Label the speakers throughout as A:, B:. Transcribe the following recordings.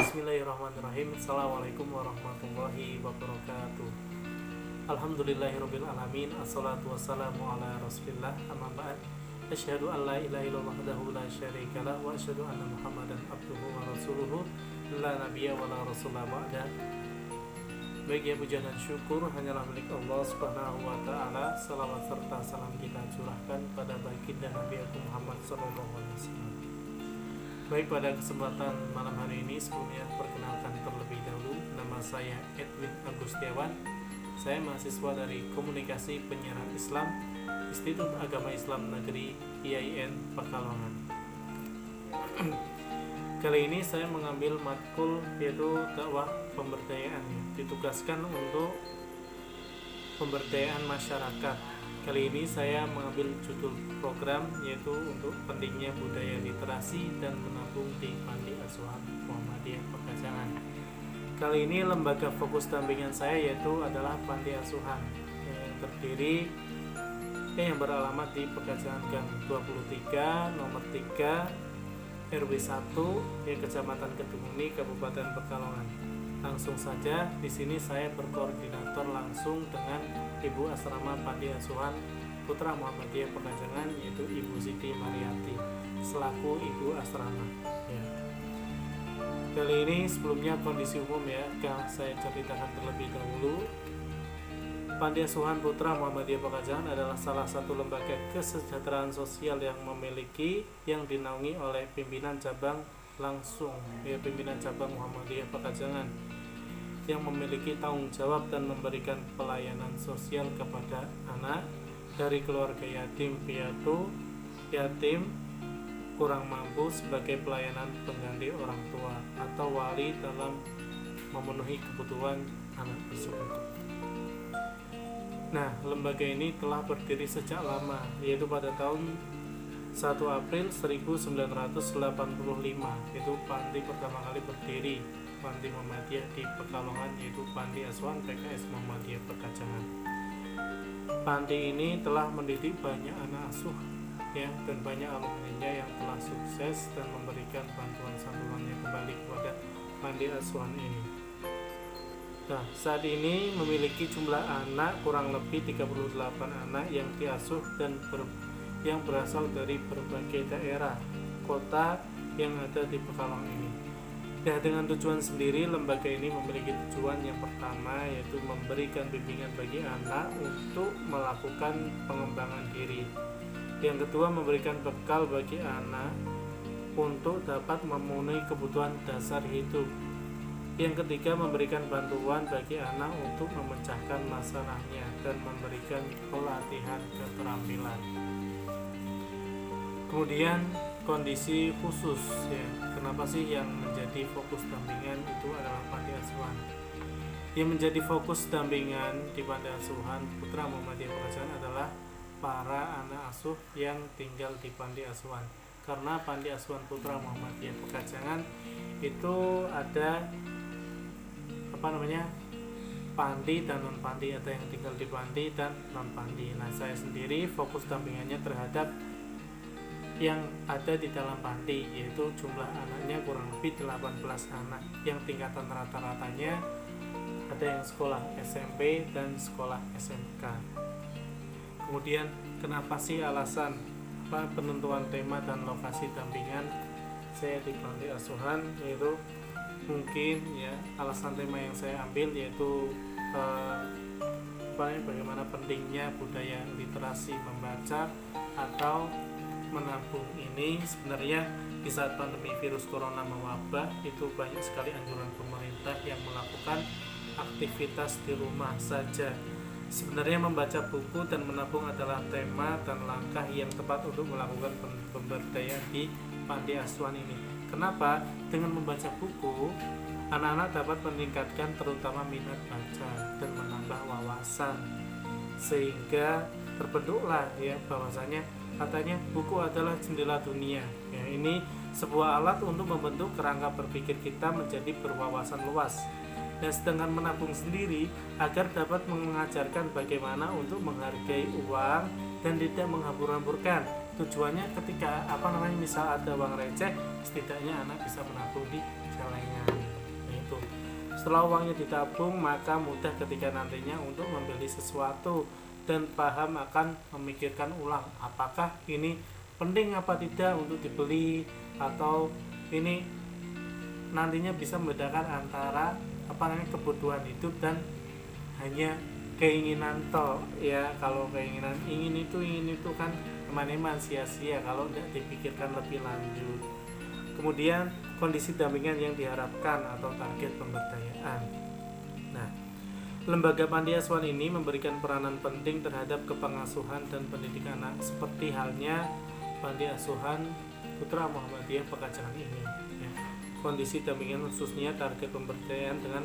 A: Bismillahirrahmanirrahim. Assalamualaikum warahmatullahi wabarakatuh. Alhamdulillahirabbil alamin. Assalatu wassalamu ala Rasulillah. Amma ba'd. Asyhadu an la ilaha illallah wahdahu la syarikalah wa asyhadu anna Muhammadan abduhu wa rasuluhu la nabiyya wa la rasula ba'da. Baik ya, puja dan syukur hanyalah milik Allah Subhanahu wa taala. Salawat serta salam kita curahkan pada baginda Nabi Muhammad sallallahu alaihi wasallam. Baik, pada kesempatan malam hari ini sebelumnya perkenalkan terlebih dahulu, nama saya Edwin Agustiawan. Saya mahasiswa dari Komunikasi Penyiaran Islam Institut Agama Islam Negeri IAIN Pekalongan. Kali ini saya mengambil matkul yaitu dakwah pemberdayaan, ditugaskan untuk pemberdayaan masyarakat. Kali ini saya mengambil judul program yaitu untuk pentingnya budaya literasi dan menabung di Panti Asuhan Muhammadiyah Pegajangan. Kali ini lembaga fokus dampingan saya yaitu adalah Panti Asuhan yang terdiri yang beralamat di Pegajangan Gang 23 nomor 3 RW 1 Kecamatan Kedunguni Kabupaten Pekalongan. Langsung saja di sini saya berkoordinator langsung dengan Ibu Asrama Panti Asuhan Putra Muhammadiyah Pegajangan, yaitu Ibu Siti Mariati selaku Ibu Asrama. Ya. Kali ini sebelumnya kondisi umum akan saya ceritakan terlebih dahulu. Panti Asuhan Putra Muhammadiyah Pegajangan adalah salah satu lembaga kesejahteraan sosial yang dinaungi oleh pimpinan cabang langsung, pimpinan cabang Muhammadiyah Pegajangan, yang memiliki tanggung jawab dan memberikan pelayanan sosial kepada anak dari keluarga yatim piatu, yatim, kurang mampu sebagai pelayanan pengganti orang tua atau wali dalam memenuhi kebutuhan anak tersebut. Nah, lembaga ini telah berdiri sejak lama, yaitu pada tahun 1 April 1985 itu panti pertama kali berdiri, Panti Muhammadiyah di Pekalongan, yaitu Panti Asuhan PKS Muhammadiyah Pegajangan. Panti ini telah mendidik banyak anak asuh dan banyak alumninya yang telah sukses dan memberikan bantuan santunan yang kembali kepada Panti Asuhan ini. Nah, saat ini memiliki jumlah anak kurang lebih 38 anak yang diasuh dan yang berasal dari berbagai daerah kota yang ada di Pekalongan ini. Nah, dengan tujuan sendiri, lembaga ini memiliki tujuan yang pertama yaitu memberikan bimbingan bagi anak untuk melakukan pengembangan diri. Yang kedua, memberikan bekal bagi anak untuk dapat memenuhi kebutuhan dasar hidup. Yang ketiga, memberikan bantuan bagi anak untuk memecahkan masalahnya dan memberikan pelatihan keterampilan. Kemudian kondisi khusus kenapa sih yang menjadi fokus dampingan itu adalah Panti Asuhan? Yang menjadi fokus dampingan di Panti Asuhan Putra Muhammadiyah Pegajangan adalah para anak asuh yang tinggal di Panti Asuhan. Karena Panti Asuhan Putra Muhammadiyah Pegajangan itu ada panti dan non panti, ada yang tinggal di panti dan non panti. Nah, saya sendiri fokus dampingannya terhadap yang ada di dalam panti, yaitu jumlah anaknya kurang lebih 18 anak yang tingkatan rata-ratanya ada yang sekolah SMP dan sekolah SMK. Kemudian kenapa sih alasan penentuan tema dan lokasi dampingan saya di Panti Asuhan, yaitu mungkin alasan tema yang saya ambil yaitu bagaimana pentingnya budaya literasi membaca atau menabung ini. Sebenarnya di saat pandemi virus corona mewabah itu banyak sekali anjuran pemerintah yang melakukan aktivitas di rumah saja. Sebenarnya membaca buku dan menabung adalah tema dan langkah yang tepat untuk melakukan pemberdayaan di Panti Asuhan ini. Kenapa? Dengan membaca buku, anak-anak dapat meningkatkan terutama minat baca dan menambah wawasan, sehingga terbentuklah bahwasanya katanya buku adalah jendela dunia. Ini sebuah alat untuk membentuk kerangka berpikir kita menjadi berwawasan luas. Dan sedangkan menabung sendiri agar dapat mengajarkan bagaimana untuk menghargai uang dan tidak menghambur-hamburkan. Tujuannya ketika misal ada uang receh, setidaknya anak bisa menabung di celengan. Nah, itu setelah uangnya ditabung, maka mudah ketika nantinya untuk membeli sesuatu dan paham akan memikirkan ulang apakah ini penting apa tidak untuk dibeli, atau ini nantinya bisa membedakan antara kebutuhan hidup dan hanya keinginan toh ya. Kalau keinginan ingin itu kan eman-eman sia-sia kalau tidak dipikirkan lebih lanjut. Kemudian kondisi dampingan yang diharapkan atau target pemberdayaan. Nah, lembaga panti asuhan ini memberikan peranan penting terhadap kepengasuhan dan pendidikan anak, seperti halnya panti asuhan Putra Muhammadiyah Pekajangan ini ya. Kondisi dampingan khususnya target pemberdayaan dengan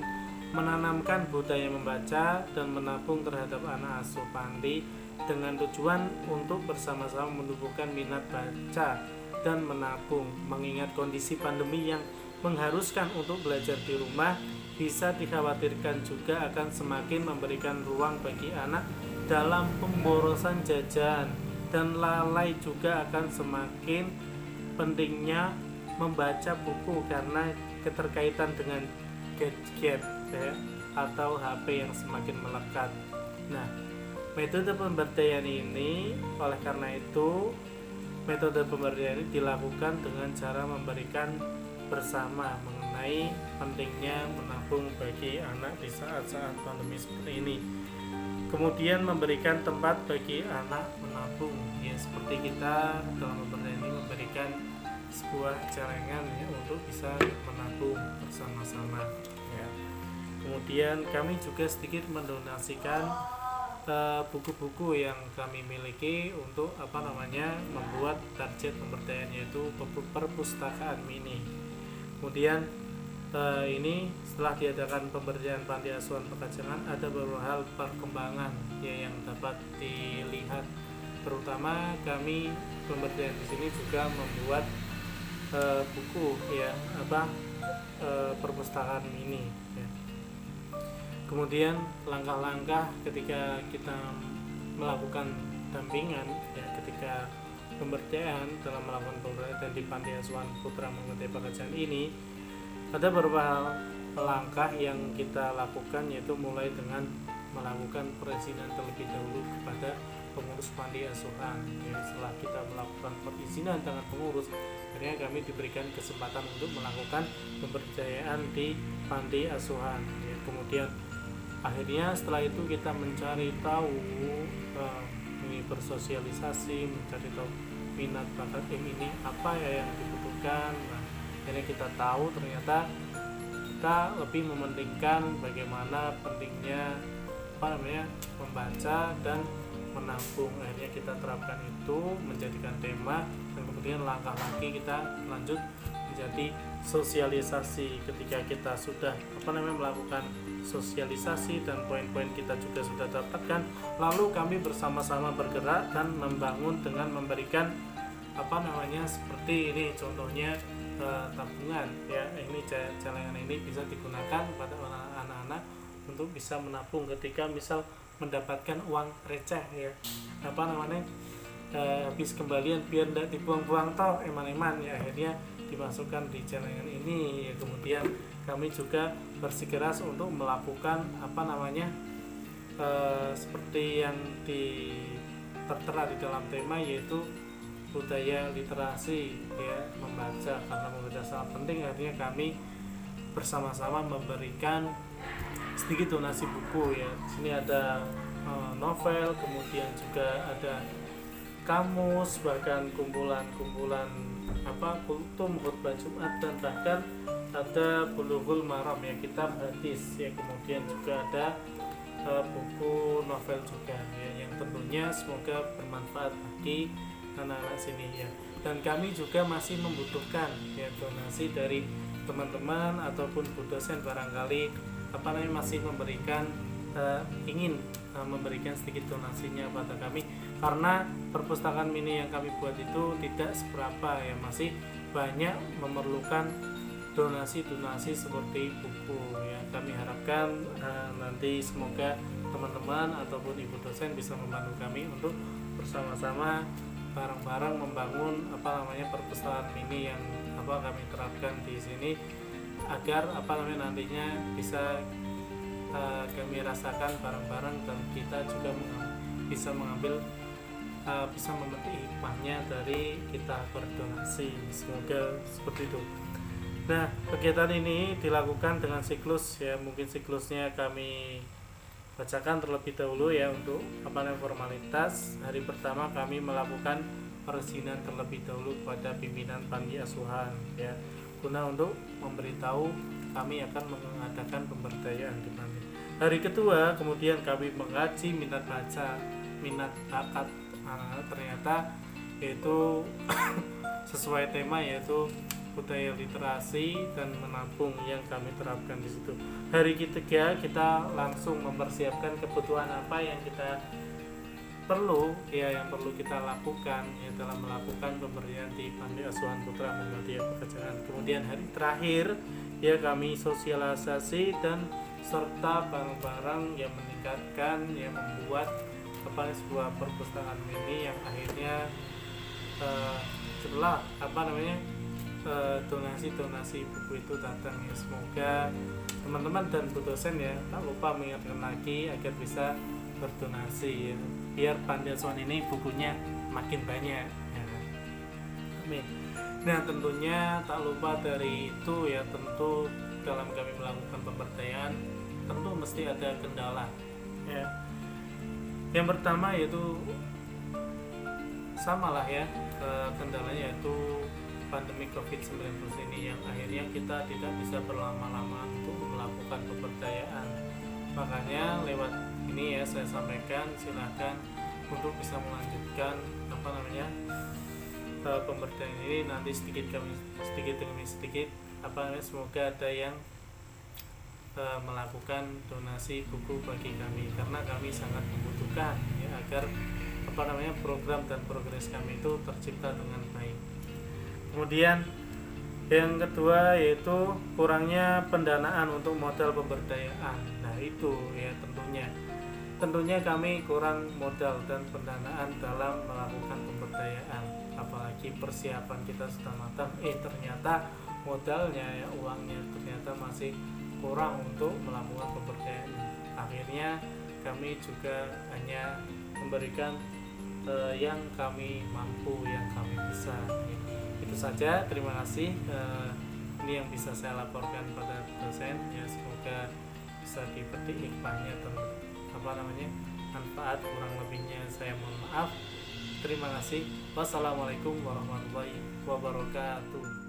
A: menanamkan budaya membaca dan menabung terhadap anak asuh panti dengan tujuan untuk bersama-sama menumbuhkan minat baca dan menabung. Mengingat kondisi pandemi yang mengharuskan untuk belajar di rumah, bisa dikhawatirkan juga akan semakin memberikan ruang bagi anak dalam pemborosan jajan, dan lalai juga akan semakin pentingnya membaca buku karena keterkaitan dengan gadget ya, atau HP yang semakin melekat. Nah, metode pemberdayaan ini, oleh karena itu metode pemberdayaan ini dilakukan dengan cara memberikan bersama mengenai pentingnya menabung bagi anak di saat-saat pandemi seperti ini. Kemudian memberikan tempat bagi anak menabung ya, seperti kita dalam pemberdayaan ini memberikan sebuah celengan ya, untuk bisa menabung bersama-sama ya. Kemudian kami juga sedikit mendonasikan buku-buku yang kami miliki untuk membuat target pemberdayaan, yaitu perpustakaan mini. Kemudian ini setelah diadakan pemberdayaan panti asuhan Pekajangan, ada beberapa hal perkembangan ya yang dapat dilihat. Terutama kami pemberdayaan di sini juga membuat buku ya perpustakaan mini ya. Kemudian langkah-langkah ketika kita melakukan dampingan ya, ketika pemberdayaan dalam melakukan pemberdayaan di panti asuhan Putra Muhammadiyah Pekajangan ini, ada beberapa langkah yang kita lakukan, yaitu mulai dengan melakukan perizinan terlebih dahulu kepada pengurus panti asuhan ya. Setelah kita melakukan perizinan dengan pengurus, akhirnya kami diberikan kesempatan untuk melakukan pemberdayaan di panti asuhan ya. Kemudian akhirnya setelah itu kita mencari tahu, ini bersosialisasi, mencari tahu minat bakat tim ini apa ya yang dibutuhkan. Nah, akhirnya kita tahu ternyata kita lebih mementingkan bagaimana pentingnya membaca dan menabung. Akhirnya kita terapkan itu, menjadikan tema, dan kemudian langkah lagi kita lanjut menjadi sosialisasi. Ketika kita sudah melakukan sosialisasi dan poin-poin kita juga sudah dapatkan, lalu kami bersama-sama bergerak dan membangun dengan memberikan seperti ini contohnya tabungan ya. Ini celengan ini bisa digunakan pada anak-anak untuk bisa menabung ketika misal mendapatkan uang receh ya, habis kembalian biar tidak dibuang-buang toh eman-eman ya, akhirnya dimasukkan di celengan ini ya. Kemudian kami juga bersikeras untuk melakukan seperti yang tertera di dalam tema, yaitu budaya literasi ya, membaca, karena membaca sangat penting. Akhirnya kami bersama-sama memberikan sedikit donasi buku ya. Di sini ada novel, kemudian juga ada kamus, bahkan kumpulan-kumpulan kultum, khutbah Jumat, dan bahkan ada Bulughul Maram ya, kitab hadis ya. Kemudian juga ada buku novel juga ya, yang tentunya semoga bermanfaat bagi anak-anak sini ya. Dan kami juga masih membutuhkan ya donasi dari teman-teman ataupun bu dosen, barangkali masih memberikan ingin memberikan sedikit donasinya pada kami, karena perpustakaan mini yang kami buat itu tidak seberapa ya, masih banyak memerlukan donasi-donasi seperti buku ya. Kami harapkan nanti semoga teman-teman ataupun ibu dosen bisa membantu kami untuk bersama-sama bareng-bareng membangun perpustakaan mini yang kami terapkan di sini. agar nantinya bisa kami rasakan bareng-bareng, dan kita juga bisa mengambil bisa memetik hikmahnya dari kita berdonasi. Semoga seperti itu. Nah, kegiatan ini dilakukan dengan siklus ya, mungkin siklusnya kami bacakan terlebih dahulu ya untuk formalitas. Hari pertama kami melakukan perizinan terlebih dahulu kepada pimpinan panti asuhan ya, guna untuk memberitahu kami akan mengadakan pemberdayaan di panti. Hari kedua kemudian kami mengaji minat baca, minat bakat anak-anak, ternyata yaitu sesuai tema yaitu budaya literasi dan menabung yang kami terapkan di situ. Hari ketiga kita langsung mempersiapkan kebutuhan apa yang kita perlu ya, yang perlu kita lakukan ya dalam melakukan pemberdayaan di Panti Asuhan Putra Muhammadiyah Pekerjaan. Kemudian hari terakhir ya kami sosialisasi dan serta bareng-bareng yang meningkatkan, yang membuat sebuah perpustakaan mini yang akhirnya setelah donasi buku itu datang ya. Semoga teman-teman dan Bu dosen ya tak lupa mengingatkan lagi agar bisa berdonasi ya, biar Panti Asuhan ini bukunya makin banyak ya. Amin. Nah, tentunya tak lupa dari itu ya, tentu dalam kami melakukan pemberdayaan tentu mesti ada kendala ya. Yang pertama yaitu samalah ya, kendalanya yaitu pandemi COVID-19 ini yang akhirnya kita tidak bisa berlama-lama untuk melakukan pemberdayaan. Makanya lewat ini ya saya sampaikan, silahkan untuk bisa melanjutkan pemberdayaan ini nanti sedikit demi sedikit semoga ada yang melakukan donasi buku bagi kami, karena kami sangat membutuhkan ya agar program dan progres kami itu tercipta dengan baik. Kemudian yang kedua yaitu kurangnya pendanaan untuk modal pemberdayaan. Nah itu ya, tentunya kami kurang modal dan pendanaan dalam melakukan pemberdayaan, apalagi persiapan kita sudah matang, ternyata modalnya ya, uangnya ternyata masih kurang untuk melakukan pemberdayaan. Akhirnya kami juga hanya memberikan yang kami mampu, yang kami bisa. Itu saja, terima kasih. Ini yang bisa saya laporkan pada dosen ya, semoga bisa dipetik hikmahnya dan manfaat, kurang lebihnya saya mohon maaf. Terima kasih. Wassalamualaikum warahmatullahi wabarakatuh.